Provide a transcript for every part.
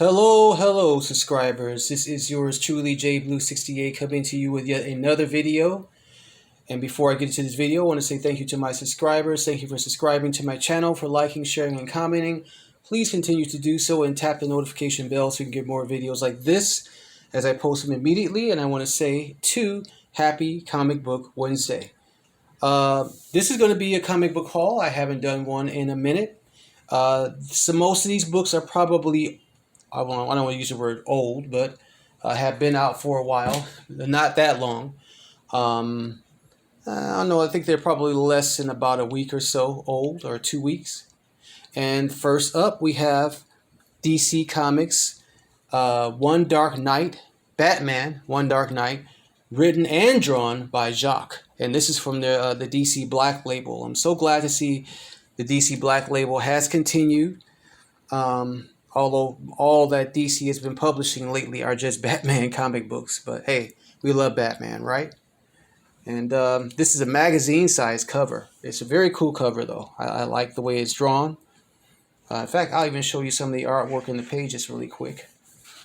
Hello, subscribers. This is yours truly, JBlue68, coming to you with yet another video. And before I get into this video, I want to say thank you to my subscribers. Thank you for subscribing to my channel, for liking, sharing, and commenting. Please continue to do so and tap the notification bell so you can get more videos like this as I post them immediately. And I want to say, too, happy Comic Book Wednesday. This is going to be a comic book haul. I haven't done one in a minute. So most of these books are probably, I don't want to use the word old, but have been out for a while, not that long. I don't know, I think they're probably less than about a week or so old, or 2 weeks. And first up, we have DC Comics, One Dark Knight, Batman, One Dark Knight, written and drawn by Jacques. And this is from the DC Black Label. I'm so glad to see the DC Black Label has continued. Although all that DC has been publishing lately are just Batman comic books. But hey, we love Batman, right? And this is a magazine-sized cover. It's a very cool cover, though. I like the way it's drawn. In fact, I'll even show you some of the artwork in the pages really quick,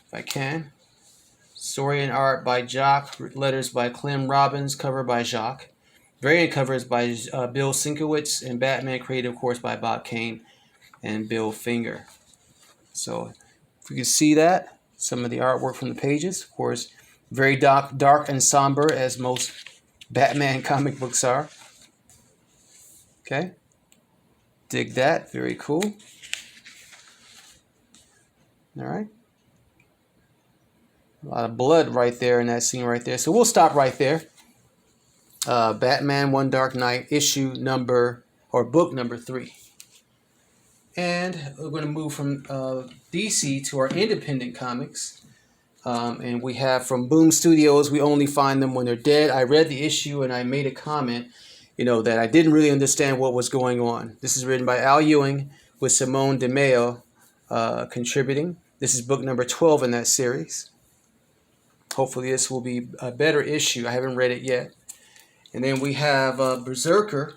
if I can. Story and art by Jacques, letters by Clem Robbins, cover by Jacques. Variant covers by Bill Sienkiewicz, and Batman created, of course, by Bob Kane and Bill Finger. So, if you can see that, some of the artwork from the pages, of course, very dark and somber, as most Batman comic books are. Okay, dig that, very cool. All right, a lot of blood right there in that scene right there. So we'll stop right there. Batman One Dark Knight, book number 3. And we're going to move from DC to our independent comics. And we have from Boom Studios, We Only Find Them When They're Dead. I read the issue and I made a comment, that I didn't really understand what was going on. This is written by Al Ewing with Simone DeMeo contributing. This is book number 12 in that series. Hopefully this will be a better issue. I haven't read it yet. And then we have Berserker,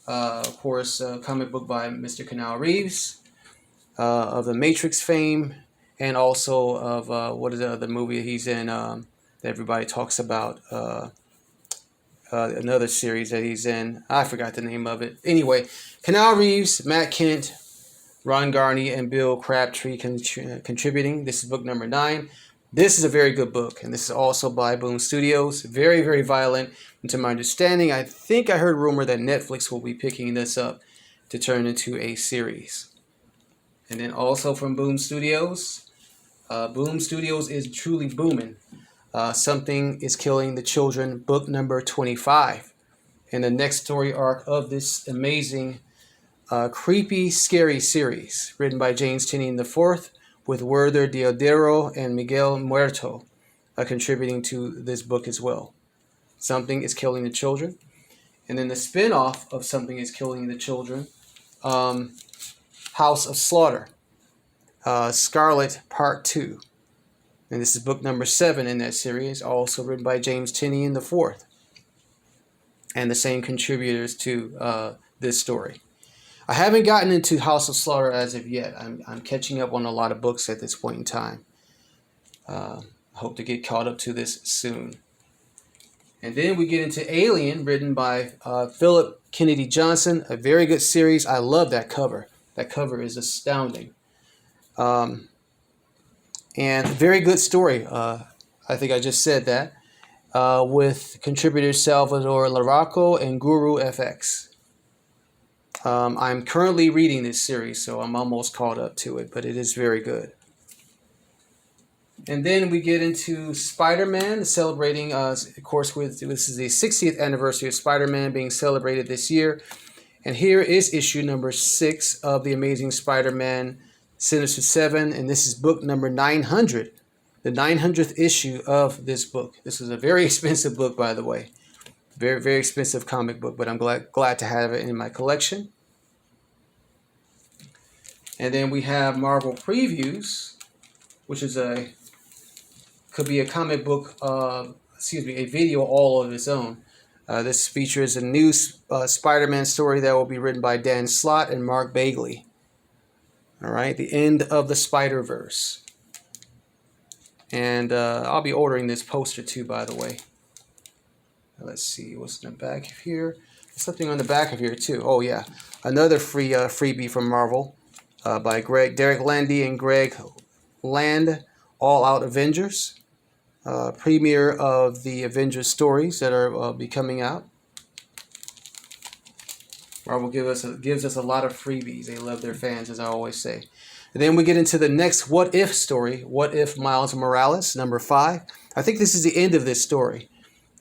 of course, a comic book by Mr. Keanu Reeves, of the Matrix fame, and also of what is the movie he's in that everybody talks about, another series that he's in. I forgot the name of it. Anyway, Keanu Reeves, Matt Kent, Ron Garney, and Bill Crabtree contributing. This is book number 9. This is a very good book, and this is also by Boom Studios. Very, very violent. And to my understanding, I think I heard rumor that Netflix will be picking this up to turn into a series. And then also from Boom Studios, Boom Studios is truly booming. Something is Killing the Children, book number 25. And the next story arc of this amazing, creepy, scary series, written by James Tynion IV, with Werther Diodero and Miguel Muerto contributing to this book as well. Something is Killing the Children. And then the spin-off of Something is Killing the Children, House of Slaughter, Scarlet Part 2. And this is book number 7 in that series, also written by James Tynion IV. And the same contributors to this story. I haven't gotten into House of Slaughter as of yet. I'm catching up on a lot of books at this point in time. Hope to get caught up to this soon. And then we get into Alien, written by Philip Kennedy Johnson. A very good series. I love that cover. That cover is astounding. And very good story. I think I just said that. With contributors Salvador Larraco and Guru FX. I'm currently reading this series, so I'm almost caught up to it, but it is very good. And then we get into Spider-Man, celebrating, of course, this is the 60th anniversary of Spider-Man being celebrated this year. And here is issue number 6 of The Amazing Spider-Man Sinister 7, and this is book number 900, the 900th issue of this book. This is a very expensive book, by the way. Very, very expensive comic book, but I'm glad to have it in my collection. And then we have Marvel Previews, which is could be a comic book, a video all of its own. This features a new Spider-Man story that will be written by Dan Slott and Mark Bagley. All right, the end of the Spider-Verse. And I'll be ordering this poster too, by the way. Let's see what's in the back of here. There's something on the back of here too. Oh yeah, another freebie from Marvel by Derek Landy and Greg Land. All Out Avengers. Premiere of the Avengers stories that are be coming out. Marvel gives us a lot of freebies. They love their fans, as I always say. And then we get into the next What If story. What If Miles Morales, number 5. I think this is the end of this story.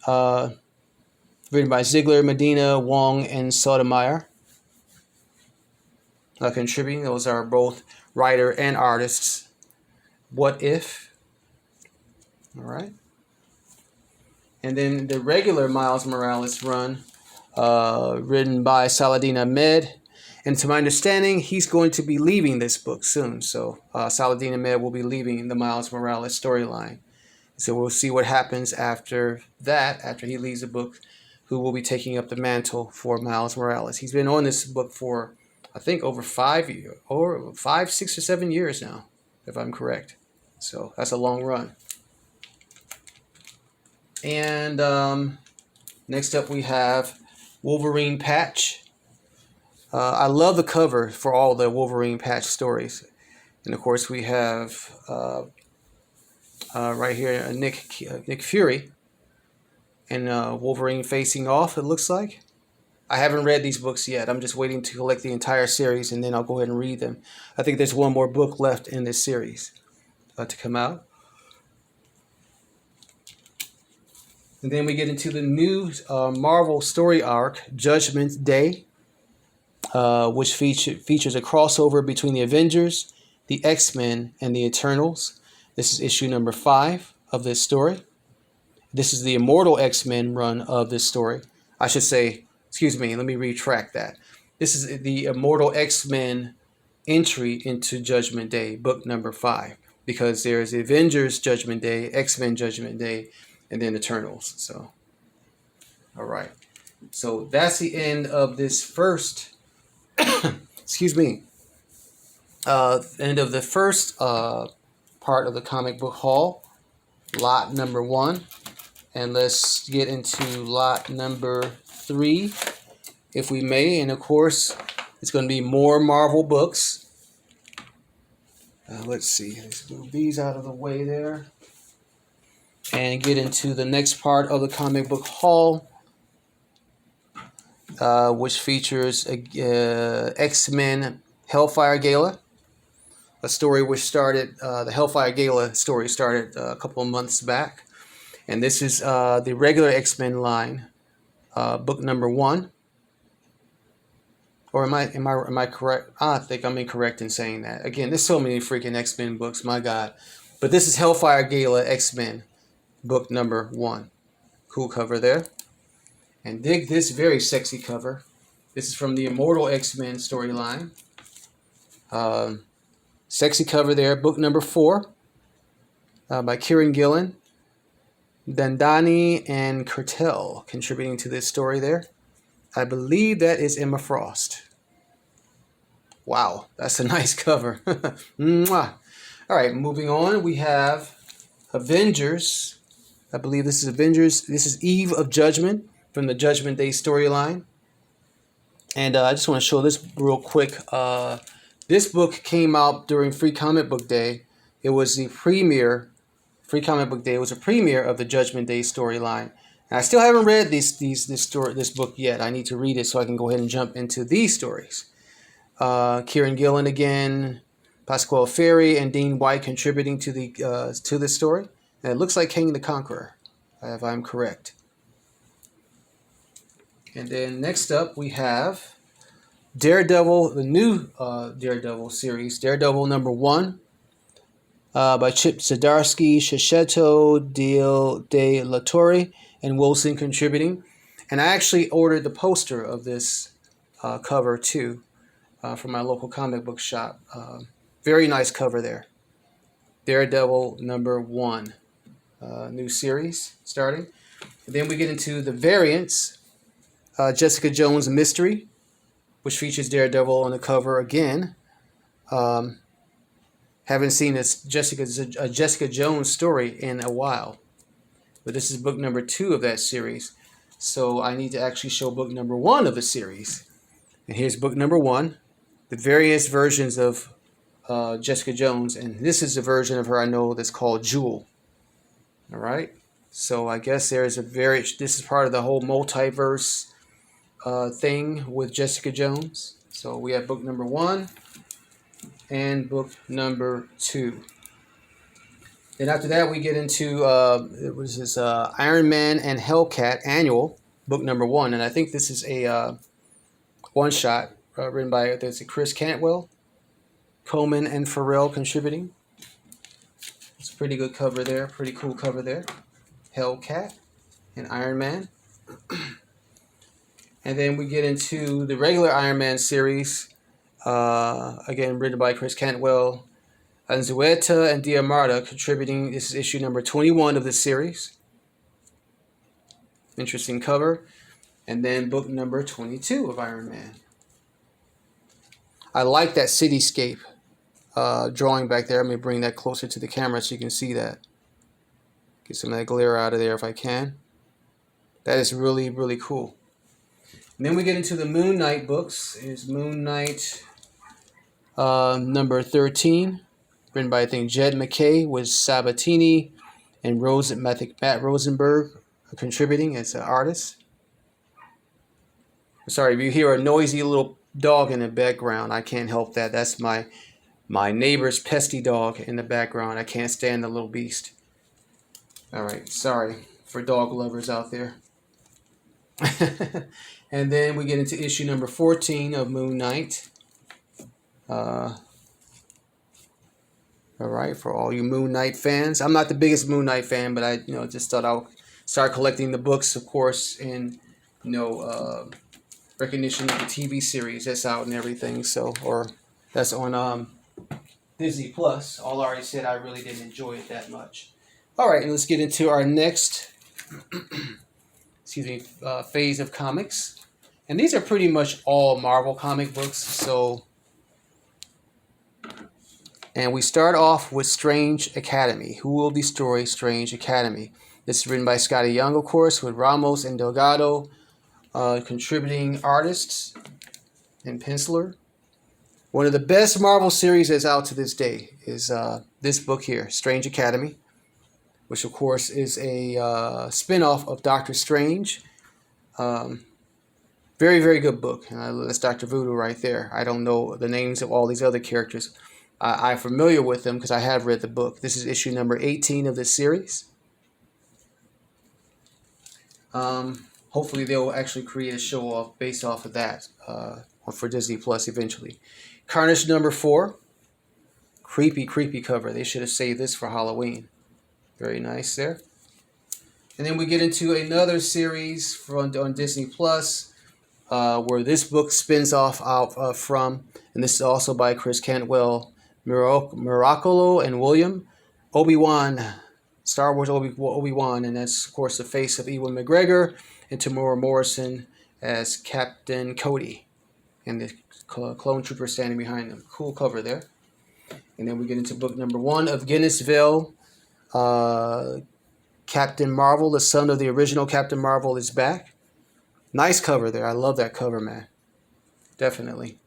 Written by Ziegler, Medina, Wong, and Sotomayor. Contributing. Those are both writer and artists. What If. All right. And then the regular Miles Morales run, written by Saladin Ahmed. And to my understanding, he's going to be leaving this book soon. So Saladin Ahmed will be leaving the Miles Morales storyline. So we'll see what happens after that, after he leaves the book, who will be taking up the mantle for Miles Morales. He's been on this book for, I think, over 5 years, or 5, 6, or 7 years now, if I'm correct. So that's a long run. And next up we have Wolverine Patch. I love the cover for all the Wolverine Patch stories. And of course we have right here Nick Fury and Wolverine facing off, it looks like. I haven't read these books yet. I'm just waiting to collect the entire series and then I'll go ahead and read them. I think there's one more book left in this series to come out. And then we get into the new Marvel story arc, Judgment Day, which features a crossover between the Avengers, the X-Men, and the Eternals. This is issue number 5 of this story. This is the Immortal X-Men run of this story. I should say, excuse me, let me retract that. This is the Immortal X-Men entry into Judgment Day, book number 5, because there's the Avengers Judgment Day, X-Men Judgment Day, and then Eternals. So, all right. So that's the end of this first, excuse me, end of the first part of the comic book haul, lot number 1. And let's get into lot number 3, if we may. And of course, it's going to be more Marvel books. Let's see. Let's move these out of the way there. And get into the next part of the comic book haul, which features X-Men Hellfire Gala, a story which started, the Hellfire Gala story started a couple of months back. And this is the regular X-Men line, book number 1. Or am I correct? I think I'm incorrect in saying that. Again, there's so many freaking X-Men books, my God. But this is Hellfire Gala X-Men, book number 1. Cool cover there. And dig this very sexy cover. This is from the Immortal X-Men storyline. Sexy cover there. Book number 4 by Kieran Gillen, Dandani, and Kurtel contributing to this story there. I believe that is Emma Frost. Wow, that's a nice cover. Mwah. All right, moving on. We have Avengers. I believe this is Avengers. This is Eve of Judgment from the Judgment Day storyline. And I just want to show this real quick. This book came out during Free Comic Book Day. It was the premiere, Free Comic Book Day. It was a premiere of the Judgment Day storyline. And I still haven't read this book yet. I need to read it so I can go ahead and jump into these stories. Kieran Gillen again, Pasquale Ferry, and Dean White contributing to this story. And it looks like King the Conqueror, if I'm correct. And then next up we have Daredevil, the new Daredevil series, Daredevil number 1, by Chip Zdarsky, Shisheto de la Torre, and Wilson contributing. And I actually ordered the poster of this cover too from my local comic book shop. Very nice cover there. Daredevil number 1, new series starting. And then we get into the variants. Jessica Jones Mystery, which features Daredevil on the cover again. Haven't seen a Jessica Jones story in a while. But this is book number 2 of that series. So I need to actually show book number 1 of the series. And here's book number 1, the various versions of Jessica Jones. And this is the version of her I know that's called Jewel. All right. So I guess this is part of the whole multiverse thing with Jessica Jones. So we have book number 1 and book number 2. Then after that, we get into Iron Man and Hellcat annual, book number 1. And I think this is a one-shot written by Chris Cantwell, Coleman, and Farrell contributing. It's a pretty good cover there, pretty cool cover there. Hellcat and Iron Man. And then we get into the regular Iron Man series, again written by Chris Cantwell, Anzueta and Diamarta contributing. This is issue number 21 of the series. Interesting cover. And then book number 22 of Iron Man. I like that cityscape drawing back there. Let me bring that closer to the camera so you can see that. Get some of that glare out of there if I can. That is really, really cool. And then we get into the Moon Knight books. Is Moon Knight number 13, written by I think Jed McKay with Sabatini and Matt Rosenberg contributing as an artist. Sorry if you hear a noisy little dog in the background. I can't help that. That's my neighbor's pesky dog in the background. I can't stand the little beast. All right, sorry for dog lovers out there. And then we get into issue number 14 of Moon Knight. All right, for all you Moon Knight fans. I'm not the biggest Moon Knight fan, but I just thought I'll start collecting the books, of course, in recognition of the TV series that's out and everything. So, or that's on Disney Plus. All I already said, I really didn't enjoy it that much. All right, and let's get into our next phase of comics. And these are pretty much all Marvel comic books. So, and we start off with Strange Academy. Who will destroy Strange Academy? This is written by Scotty Young, of course, with Ramos and Delgado contributing artists and penciler. One of the best Marvel series that's out to this day is this book here, Strange Academy, which of course is a spin-off of Doctor Strange. Very, very good book. That's Dr. Voodoo right there. I don't know the names of all these other characters. I'm familiar with them because I have read the book. This is issue number 18 of this series. Hopefully they'll actually create a show based off of that for Disney Plus eventually. Carnage number 4. Creepy, creepy cover. They should have saved this for Halloween. Very nice there. And then we get into another series on Disney Plus where this book spins off out from, and this is also by Chris Cantwell, Miracolo and William, Obi-Wan, Star Wars Obi-Wan, and that's of course the face of Ewan McGregor, and Tamora Morrison as Captain Cody, and the clone trooper standing behind them. Cool cover there. And then we get into book number 1 of Guinnessville. Captain Marvel, the son of the original Captain Marvel, is back. Nice cover there. I love that cover, man. Definitely.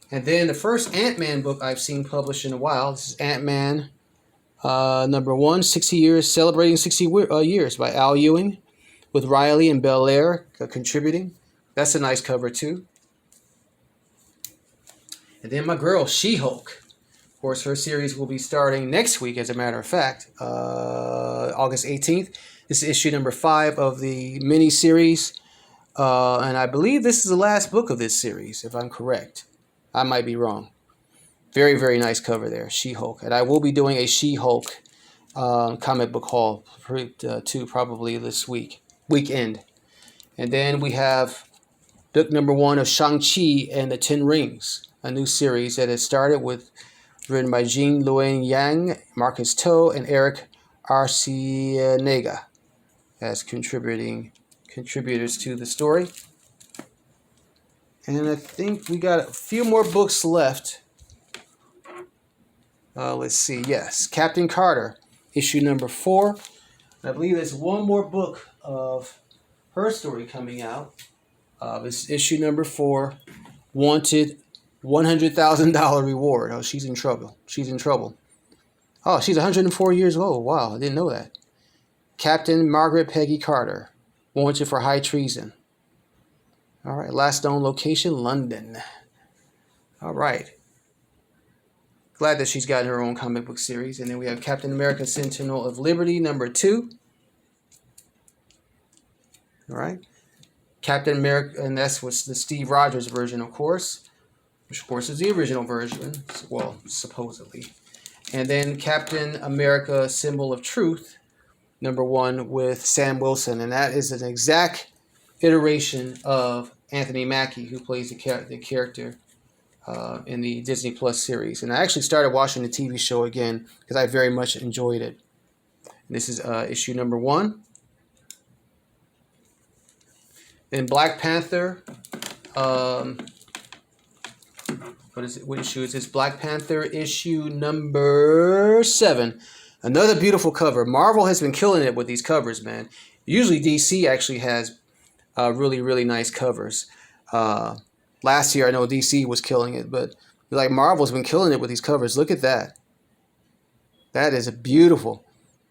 And then the first Ant-Man book I've seen published in a while. This is Ant-Man number 1, 60 years, celebrating 60 years by Al Ewing, with Riley and Belair contributing. That's a nice cover too. And then my girl, She-Hulk. Of course, her series will be starting next week, as a matter of fact, August 18th. This is issue number 5 of the mini-series. And I believe this is the last book of this series, if I'm correct. I might be wrong. Very, very nice cover there, She-Hulk. And I will be doing a She-Hulk comic book haul too, probably this weekend. And then we have book number 1 of Shang-Chi and the Ten Rings, a new series that has started written by Jean Luen Yang, Marcus To, and Eric Arcienega as contributors to the story. And I think we got a few more books left Let's see. Yes, Captain Carter, issue number 4. I believe there's one more book of her story coming out. It's issue number 4. Wanted $100,000 reward. Oh, she's in trouble. She's in trouble. Oh, she's 104 years old. Wow, I didn't know that. Captain Margaret Peggy Carter, wanted for high treason. All right, last known location, London. All right. Glad that she's gotten her own comic book series. And then we have Captain America Sentinel of Liberty, number 2. All right. Captain America, and that's what's the Steve Rogers version, of course. Which, of course, is the original version. Well, supposedly. And then Captain America Symbol of Truth, number 1, with Sam Wilson. And that is an exact iteration of Anthony Mackie, who plays the character in the Disney Plus series. And I actually started watching the TV show again because I very much enjoyed it. And this is issue number 1. Then Black Panther. What is it? What issue is this? Black Panther issue number 7. Another beautiful cover. Marvel has been killing it with these covers, man. Usually DC actually has really, really nice covers. Last year, I know DC was killing it, but like Marvel's been killing it with these covers. Look at that. That is beautiful.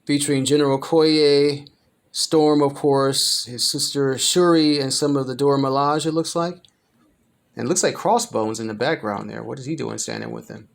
Featuring General Okoye, Storm, of course, his sister Shuri, and some of the Dora Milaje, it looks like. And it looks like Crossbones in the background there. What is he doing standing with them?